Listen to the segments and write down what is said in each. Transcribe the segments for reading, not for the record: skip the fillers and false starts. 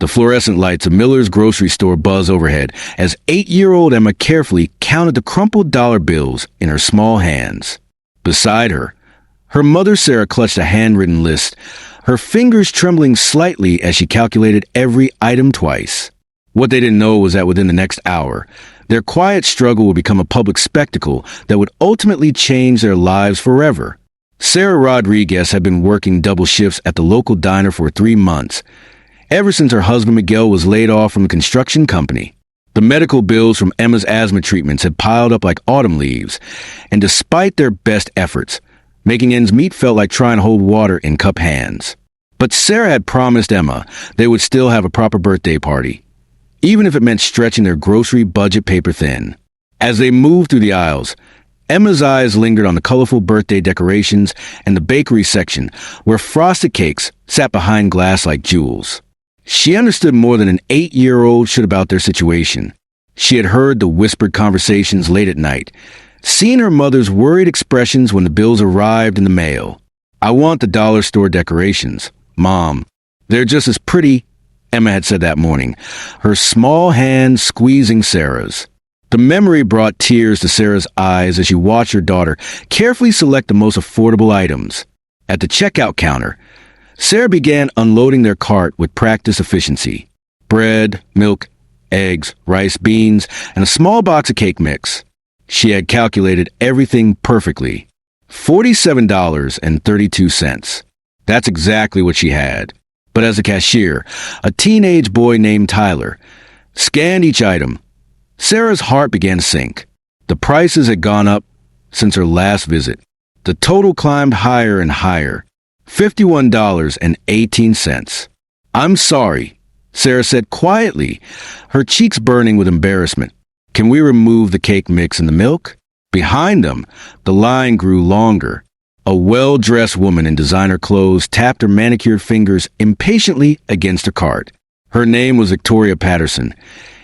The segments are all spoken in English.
The fluorescent lights of Miller's grocery store buzz overhead as 8-year-old Emma carefully counted the crumpled dollar bills in her small hands. Beside her, her mother Sarah clutched a handwritten list, her fingers trembling slightly as she calculated every item twice. What they didn't know was that within the next hour, their quiet struggle would become a public spectacle that would ultimately change their lives forever. Sarah Rodriguez had been working double shifts at the local diner for 3 months, ever since her husband Miguel was laid off from the construction company. The medical bills from Emma's asthma treatments had piled up like autumn leaves, and despite their best efforts, making ends meet felt like trying to hold water in cup hands. But Sarah had promised Emma they would still have a proper birthday party, even if it meant stretching their grocery budget paper thin. As they moved through the aisles, Emma's eyes lingered on the colorful birthday decorations and the bakery section, where frosted cakes sat behind glass like jewels. She understood more than an 8-year-old should about their situation. She had heard the whispered conversations late at night, seen her mother's worried expressions when the bills arrived in the mail. "I want the dollar store decorations, Mom. They're just as pretty," Emma had said that morning, her small hand squeezing Sarah's. The memory brought tears to Sarah's eyes as she watched her daughter carefully select the most affordable items. At the checkout counter, Sarah began unloading their cart with practiced efficiency. Bread, milk, eggs, rice, beans, and a small box of cake mix. She had calculated everything perfectly. $47.32. That's exactly what she had. But as a cashier, a teenage boy named Tyler scanned each item. Sarah's heart began to sink. The prices had gone up since her last visit. The total climbed higher and higher. $51.18. "I'm sorry," Sarah said quietly, her cheeks burning with embarrassment. "Can we remove the cake mix and the milk?" Behind them, the line grew longer. A well-dressed woman in designer clothes tapped her manicured fingers impatiently against her cart. Her name was Victoria Patterson,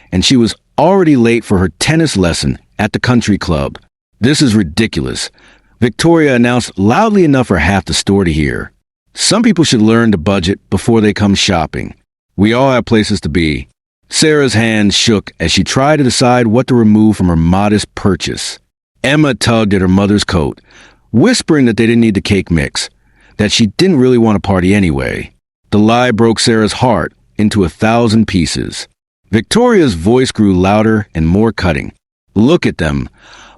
and she was already late for her tennis lesson at the country club. "This is ridiculous," Victoria announced loudly enough for half the store to hear. "Some people should learn to budget before they come shopping. We all have places to be." Sarah's hand shook as she tried to decide what to remove from her modest purchase. Emma tugged at her mother's coat, whispering that they didn't need the cake mix, that she didn't really want to party anyway. The lie broke Sarah's heart into 1,000 pieces. Victoria's voice grew louder and more cutting. "Look at them,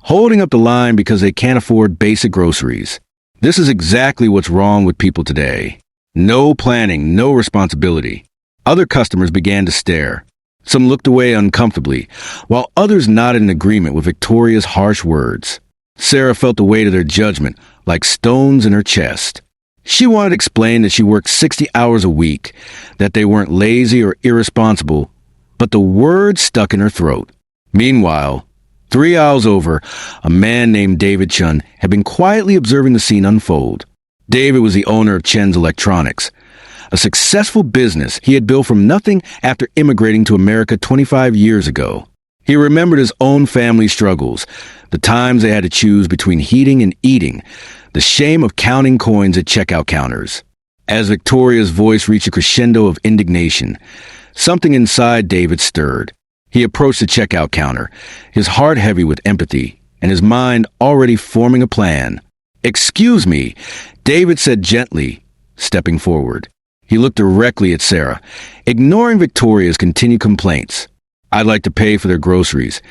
holding up the line because they can't afford basic groceries. This is exactly what's wrong with people today. No planning, no responsibility." Other customers began to stare. Some looked away uncomfortably, while others nodded in agreement with Victoria's harsh words. Sarah felt the weight of their judgment like stones in her chest. She wanted to explain that she worked 60 hours a week, that they weren't lazy or irresponsible, but the words stuck in her throat. Meanwhile, 3 aisles over, a man named David Chun had been quietly observing the scene unfold. David was the owner of Chen's Electronics, a successful business he had built from nothing after immigrating to America 25 years ago. He remembered his own family struggles, the times they had to choose between heating and eating, the shame of counting coins at checkout counters. As Victoria's voice reached a crescendo of indignation, something inside David stirred. He approached the checkout counter, his heart heavy with empathy, and his mind already forming a plan. "Excuse me," David said gently, stepping forward. He looked directly at Sarah, ignoring Victoria's continued complaints. "I'd like to pay for their groceries,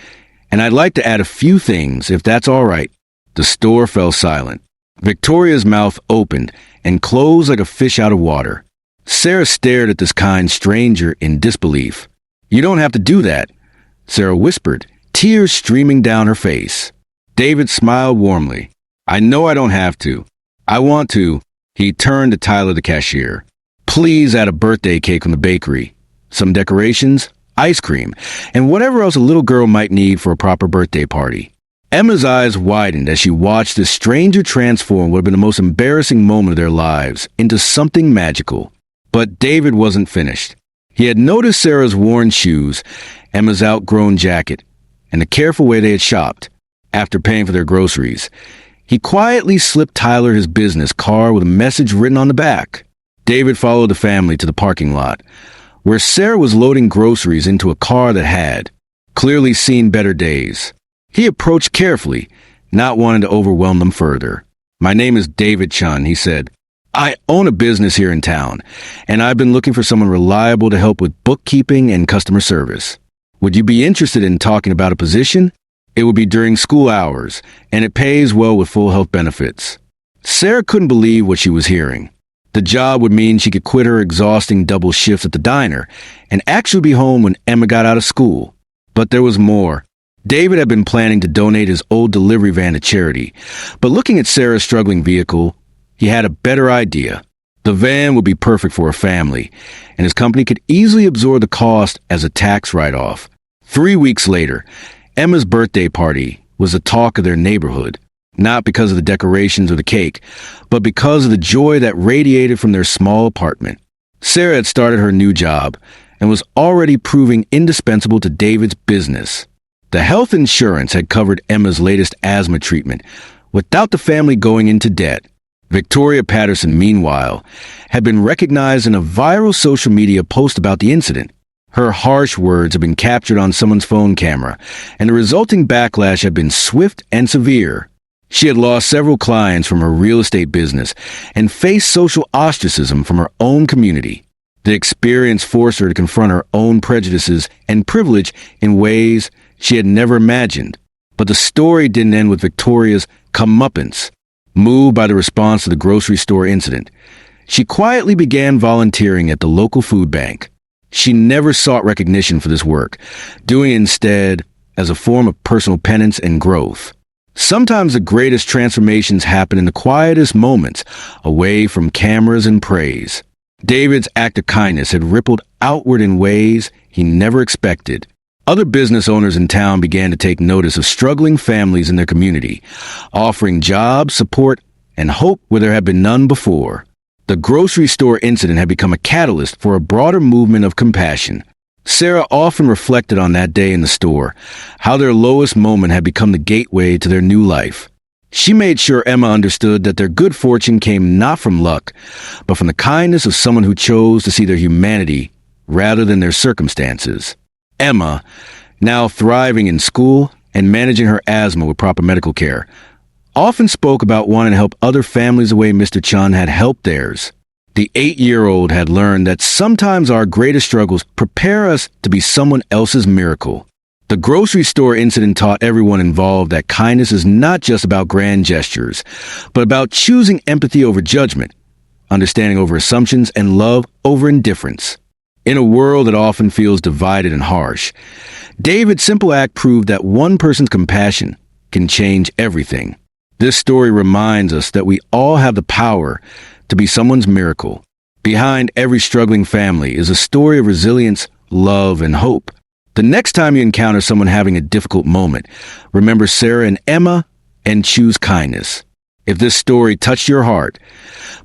and I'd like to add a few things, if that's all right." The store fell silent. Victoria's mouth opened and closed like a fish out of water. Sarah stared at this kind stranger in disbelief. "You don't have to do that," Sarah whispered, tears streaming down her face. David smiled warmly. "I know I don't have to. I want to." He turned to Tyler, the cashier. "Please add a birthday cake from the bakery, some decorations, ice cream, and whatever else a little girl might need for a proper birthday party." Emma's eyes widened as she watched this stranger transform what had been the most embarrassing moment of their lives into something magical. But David wasn't finished. He had noticed Sarah's worn shoes, Emma's outgrown jacket, and the careful way they had shopped. After paying for their groceries, he quietly slipped Tyler his business card with a message written on the back. David followed the family to the parking lot, where Sarah was loading groceries into a car that had clearly seen better days. He approached carefully, not wanting to overwhelm them further. "My name is David Chun," he said. "I own a business here in town, and I've been looking for someone reliable to help with bookkeeping and customer service. Would you be interested in talking about a position? It would be during school hours, and it pays well with full health benefits." Sarah couldn't believe what she was hearing. The job would mean she could quit her exhausting double shifts at the diner and actually be home when Emma got out of school. But there was more. David had been planning to donate his old delivery van to charity, but looking at Sarah's struggling vehicle, he had a better idea. The van would be perfect for a family, and his company could easily absorb the cost as a tax write-off. 3 weeks later, Emma's birthday party was the talk of their neighborhood, not because of the decorations or the cake, but because of the joy that radiated from their small apartment. Sarah had started her new job and was already proving indispensable to David's business. The health insurance had covered Emma's latest asthma treatment without the family going into debt. Victoria Patterson, meanwhile, had been recognized in a viral social media post about the incident. Her harsh words had been captured on someone's phone camera, and the resulting backlash had been swift and severe. She had lost several clients from her real estate business and faced social ostracism from her own community. The experience forced her to confront her own prejudices and privilege in ways she had never imagined. But the story didn't end with Victoria's comeuppance. Moved by the response to the grocery store incident, she quietly began volunteering at the local food bank. She never sought recognition for this work, doing it instead as a form of personal penance and growth. Sometimes the greatest transformations happen in the quietest moments, away from cameras and praise. David's act of kindness had rippled outward in ways he never expected. Other business owners in town began to take notice of struggling families in their community, offering jobs, support, and hope where there had been none before. The grocery store incident had become a catalyst for a broader movement of compassion. Sarah often reflected on that day in the store, how their lowest moment had become the gateway to their new life. She made sure Emma understood that their good fortune came not from luck, but from the kindness of someone who chose to see their humanity rather than their circumstances. Emma, now thriving in school and managing her asthma with proper medical care, often spoke about wanting to help other families the way Mr. Chun had helped theirs. The 8-year-old had learned that sometimes our greatest struggles prepare us to be someone else's miracle. The grocery store incident taught everyone involved that kindness is not just about grand gestures, but about choosing empathy over judgment, understanding over assumptions, and love over indifference. In a world that often feels divided and harsh, David's simple act proved that one person's compassion can change everything. This story reminds us that we all have the power to be someone's miracle. Behind every struggling family is a story of resilience, love, and hope. The next time you encounter someone having a difficult moment, remember Sarah and Emma and choose kindness. If this story touched your heart,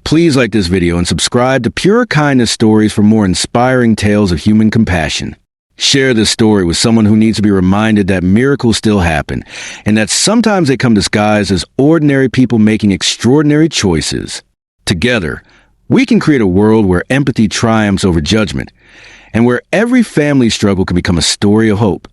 please like this video and subscribe to Pure Kindness Stories for more inspiring tales of human compassion. Share this story with someone who needs to be reminded that miracles still happen and that sometimes they come disguised as ordinary people making extraordinary choices. Together, we can create a world where empathy triumphs over judgment and where every family struggle can become a story of hope.